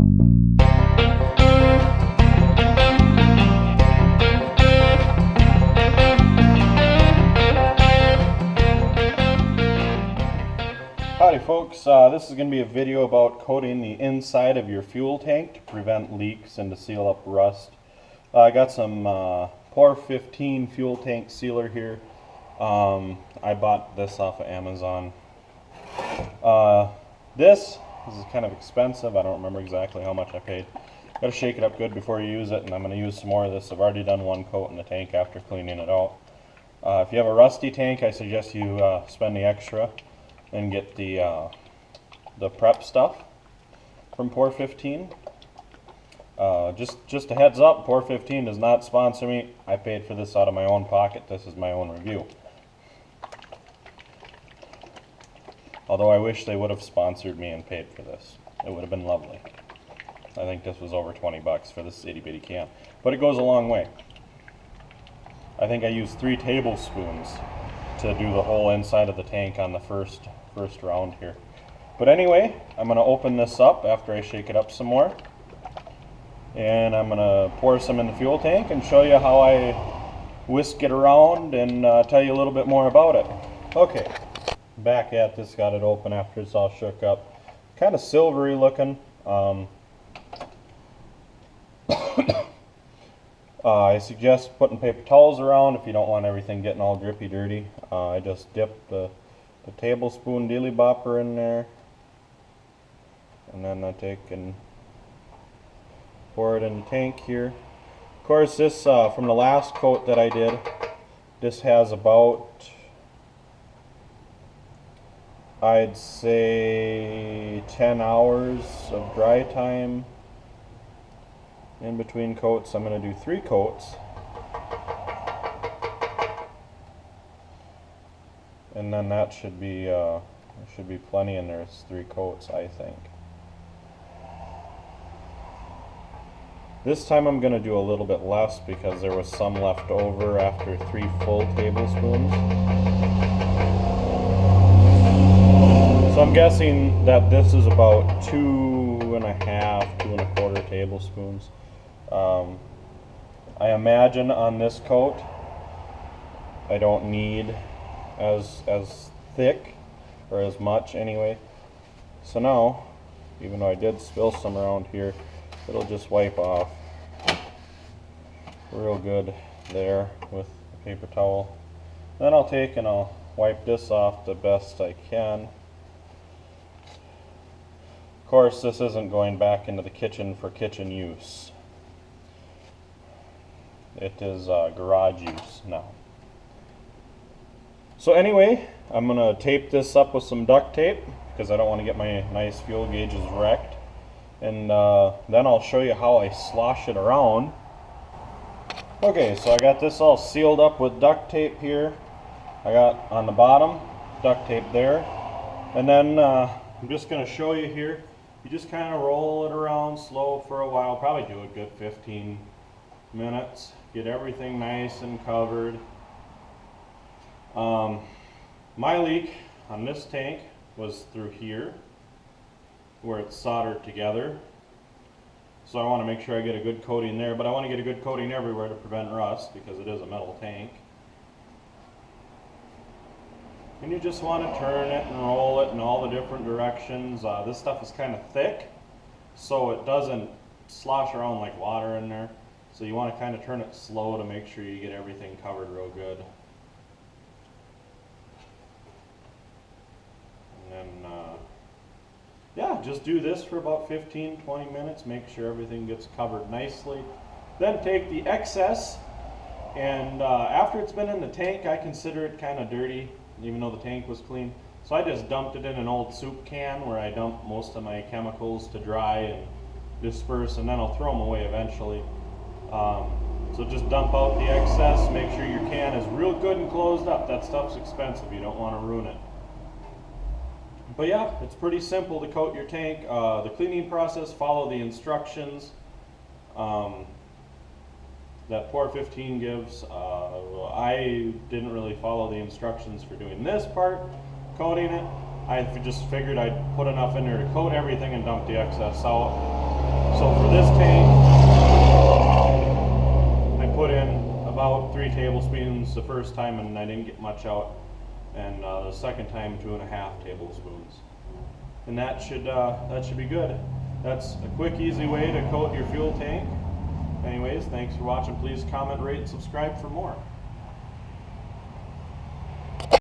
Howdy folks, this is going to be a video about coating the inside of your fuel tank to prevent leaks and to seal up rust. I got some POR 15 fuel tank sealer here. I bought this off of Amazon. This is kind of expensive. I don't remember exactly how much I paid. Got to shake it up good before you use it, and I'm going to use some more of this. I've already done one coat in the tank after cleaning it out. If you have a rusty tank, I suggest you spend the extra and get the prep stuff from POR 15. Just a heads up, POR 15 does not sponsor me. I paid for this out of my own pocket. This is my own review. Although I wish they would have sponsored me and paid for this. It would have been lovely. I think this was over 20 bucks for this itty bitty can. But it goes a long way. I think I used 3 tablespoons to do the whole inside of the tank on the first round here. But anyway, I'm going to open this up after I shake it up some more. And I'm going to pour some in the fuel tank and show you how I whisk it around and tell you a little bit more about it. Okay, back at this, got it open after it's all shook up. Kind of silvery looking. I suggest putting paper towels around if you don't want everything getting all drippy dirty. I just dip the tablespoon dilly bopper in there, and then I take and pour it in the tank here. Of course, this from the last coat that I did, this has about, I'd say 10 hours of dry time in between coats. I'm going to do 3 coats, and then that should be there should be plenty in there. It's 3 coats, I think. This time I'm going to do a little bit less because there was some left over after 3 full tablespoons. So I'm guessing that this is about 2.5, 2.25 tablespoons. I imagine on this coat I don't need as thick, or as much anyway. So now, even though I did spill some around here, it'll just wipe off real good there with a paper towel. Then I'll take and I'll wipe this off the best I can. Of course, this isn't going back into the kitchen for kitchen use. It is garage use now. So anyway, I'm going to tape this up with some duct tape because I don't want to get my nice fuel gauges wrecked. And then I'll show you how I slosh it around. Okay, so I got this all sealed up with duct tape here. I got on the bottom duct tape there. And then I'm just going to show you here. You just kind of roll it around slow for a while, probably do a good 15 minutes. Get everything nice and covered. My leak on this tank was through here where it's soldered together. So I want to make sure I get a good coating there, but I want to get a good coating everywhere to prevent rust because it is a metal tank. And you just want to turn it and roll it in all the different directions. This stuff is kind of thick, so it doesn't slosh around like water in there. So you want to kind of turn it slow to make sure you get everything covered real good. And then, yeah, just do this for about 15-20 minutes. Make sure everything gets covered nicely. Then take the excess, and after it's been in the tank, I consider it kind of dirty, even though the tank was clean. So I just dumped it in an old soup can where I dump most of my chemicals to dry and disperse, and then I'll throw them away eventually. So just dump out the excess, make sure your can is real good and closed up. That stuff's expensive, you don't want to ruin it. But yeah, it's pretty simple to coat your tank. The cleaning process, follow the instructions that POR 15 gives. I didn't really follow the instructions for doing this part, coating it. I just figured I'd put enough in there to coat everything and dump the excess out. So for this tank, I put in about 3 tablespoons the first time and I didn't get much out. And the second time 2.5 tablespoons. And that should be good. That's a quick, easy way to coat your fuel tank. Anyways, thanks for watching. Please comment, rate, and subscribe for more.